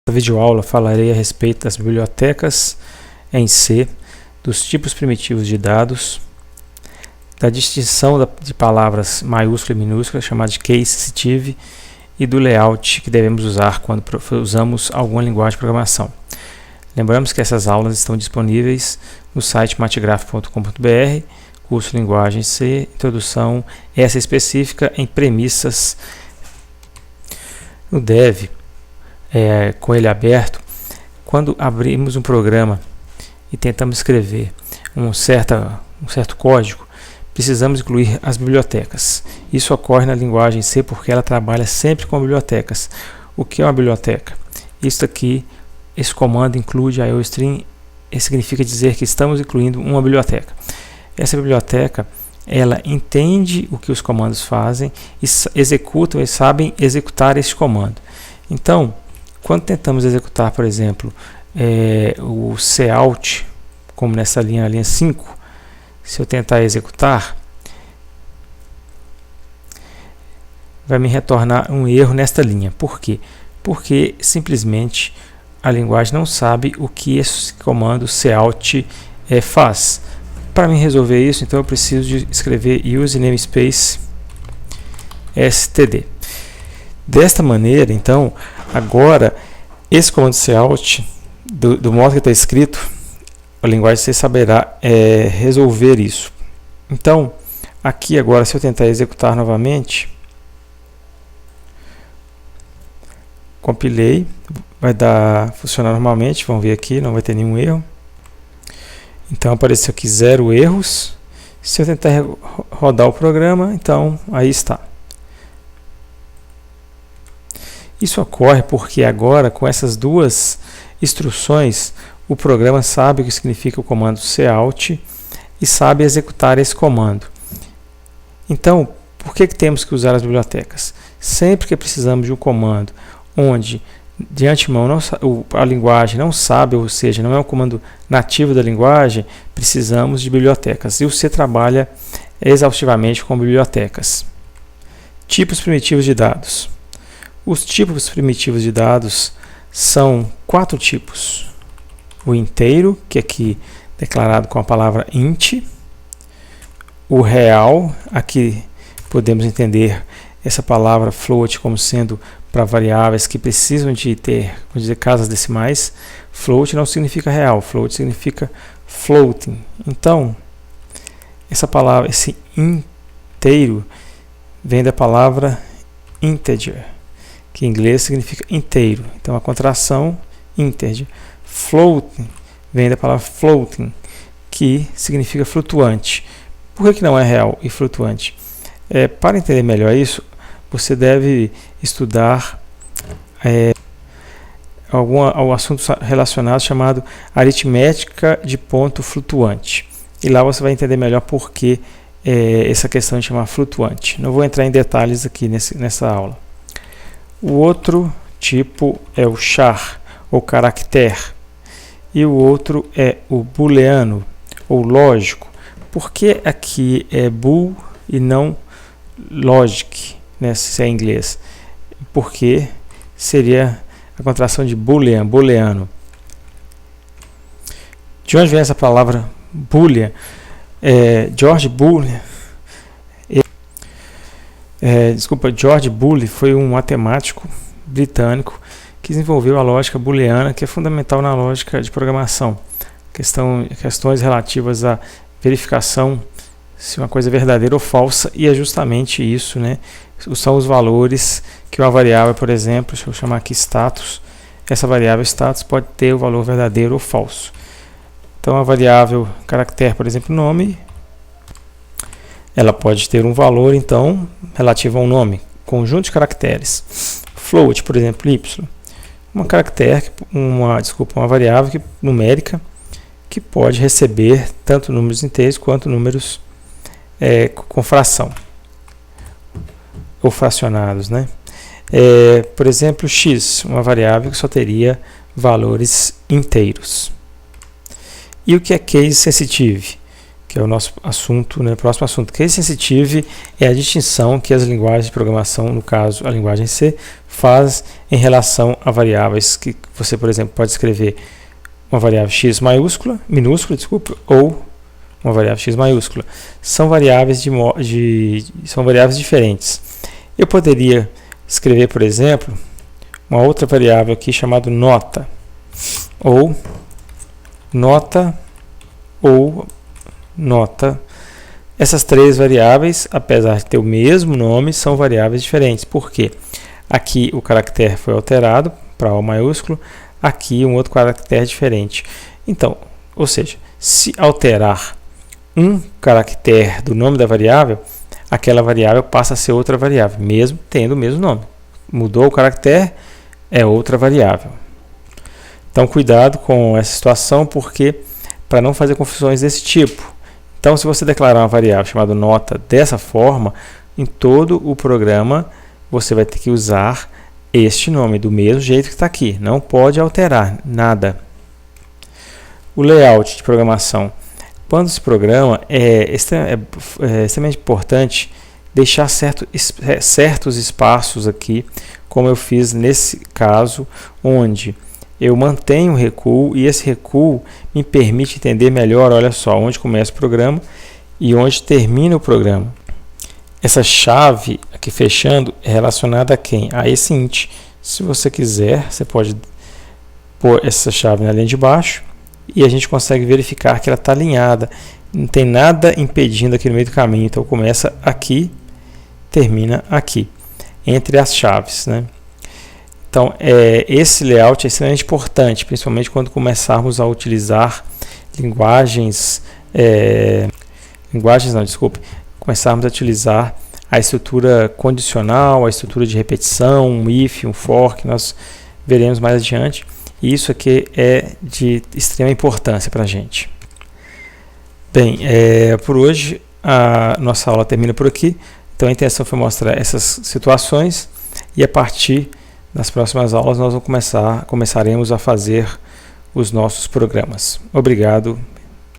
Na videoaula falarei a respeito das bibliotecas em C, dos tipos primitivos de dados, da distinção de palavras maiúscula e minúscula, chamada de case sensitive, e do layout que devemos usar quando usamos alguma linguagem de programação. Lembramos que essas aulas estão disponíveis no site mategraph.com.br, curso Linguagem C, introdução essa específica em premissas. No Dev, com ele aberto, quando abrimos um programa e tentamos escrever um certo código, precisamos incluir as bibliotecas. Isso ocorre na linguagem C porque ela trabalha sempre com bibliotecas. O que é uma biblioteca? Isso aqui, esse comando inclui IOString, significa dizer que estamos incluindo uma biblioteca. Essa biblioteca, ela entende o que os comandos fazem e executam e sabem executar esse comando. Então, quando tentamos executar, por exemplo, o cout, como nessa linha 5, se eu tentar executar, vai me retornar um erro nesta linha. Por quê? Porque simplesmente a linguagem não sabe o que esse comando cout faz. Para mim resolver isso, então eu preciso de escrever use namespace std. Desta maneira, então, agora esse comando cout, do modo que está escrito, a linguagem C saberá resolver isso. Então, aqui agora, se eu tentar executar novamente, compilei, vai funcionar normalmente, vamos ver aqui, não vai ter nenhum erro. Então apareceu aqui 0 erros. Se eu tentar rodar o programa, então aí está. Isso ocorre porque agora, com essas duas instruções, o programa sabe o que significa o comando cout e sabe executar esse comando. Então, por que temos que usar as bibliotecas? Sempre que precisamos de um comando onde de antemão a linguagem não sabe, ou seja, não é um comando nativo da linguagem, precisamos de bibliotecas. E o C trabalha exaustivamente com bibliotecas. Tipos primitivos de dados. Os tipos primitivos de dados são 4 tipos. O inteiro, que aqui é declarado com a palavra int. O real, aqui podemos entender essa palavra float como sendo para variáveis que precisam de ter, vamos dizer, casas decimais. Float não significa real, float significa floating. Então, essa palavra, esse inteiro, vem da palavra integer, que em inglês significa inteiro. Então, a contração integer. Floating vem da palavra floating, que significa flutuante. Por que não é real e flutuante? Para entender melhor isso, você deve estudar algum assunto relacionado chamado aritmética de ponto flutuante. E lá você vai entender melhor por que essa questão de chamar flutuante. Não vou entrar em detalhes aqui nessa aula. O outro tipo é o char, ou caractere. E o outro é o booleano, ou lógico. Por que aqui é bool e não logic, né, se é em inglês? Porque seria a contração de boolean, booleano. De onde vem essa palavra boolean? George Boole foi um matemático britânico que desenvolveu a lógica booleana, que é fundamental na lógica de programação. Questões relativas à verificação se uma coisa é verdadeira ou falsa, e é justamente isso, né? São os valores que uma variável, por exemplo, deixa eu chamar aqui status, essa variável status pode ter o valor verdadeiro ou falso. Então a variável caractere, por exemplo, nome, ela pode ter um valor, então, relativo a um nome, conjunto de caracteres. Float, por exemplo, y, uma variável numérica que pode receber tanto números inteiros quanto números com fração ou fracionados, né? Por exemplo, x, uma variável que só teria valores inteiros. E o que é case sensitive? que é o nosso assunto, né? Próximo assunto. Case sensitive é a distinção que as linguagens de programação, no caso a linguagem C, faz em relação a variáveis que você, por exemplo, pode escrever uma variável x minúscula, ou uma variável x maiúscula. São variáveis são variáveis diferentes. Eu poderia escrever, por exemplo, uma outra variável aqui chamada nota, ou nota. Essas três variáveis, apesar de ter o mesmo nome, são variáveis diferentes. Por quê? Aqui o caractere foi alterado para O maiúsculo, aqui um outro caractere diferente. Então, ou seja, se alterar um caractere do nome da variável, aquela variável passa a ser outra variável, mesmo tendo o mesmo nome. Mudou o caractere, é outra variável. Então, cuidado com essa situação, porque para não fazer confusões desse tipo. Então, se você declarar uma variável chamada nota dessa forma, em todo o programa você vai ter que usar este nome, do mesmo jeito que está aqui. Não pode alterar nada. O layout de programação. Quando se programa, é extremamente importante deixar certos espaços aqui, como eu fiz nesse caso, onde eu mantenho o recuo e esse recuo me permite entender melhor, olha só, onde começa o programa e onde termina o programa. Essa chave aqui fechando é relacionada a quem? A esse int. Se você quiser, você pode pôr essa chave na linha de baixo e a gente consegue verificar que ela está alinhada. Não tem nada impedindo aqui no meio do caminho. Então começa aqui, termina aqui, entre as chaves, né? Então, esse layout é extremamente importante, principalmente quando começarmos a utilizar começarmos a utilizar a estrutura condicional, a estrutura de repetição, um if, um for, que nós veremos mais adiante. E isso aqui é de extrema importância para a gente. Bem, por hoje a nossa aula termina por aqui. Então, a intenção foi mostrar essas situações e a partir nas próximas aulas nós começaremos a fazer os nossos programas. Obrigado.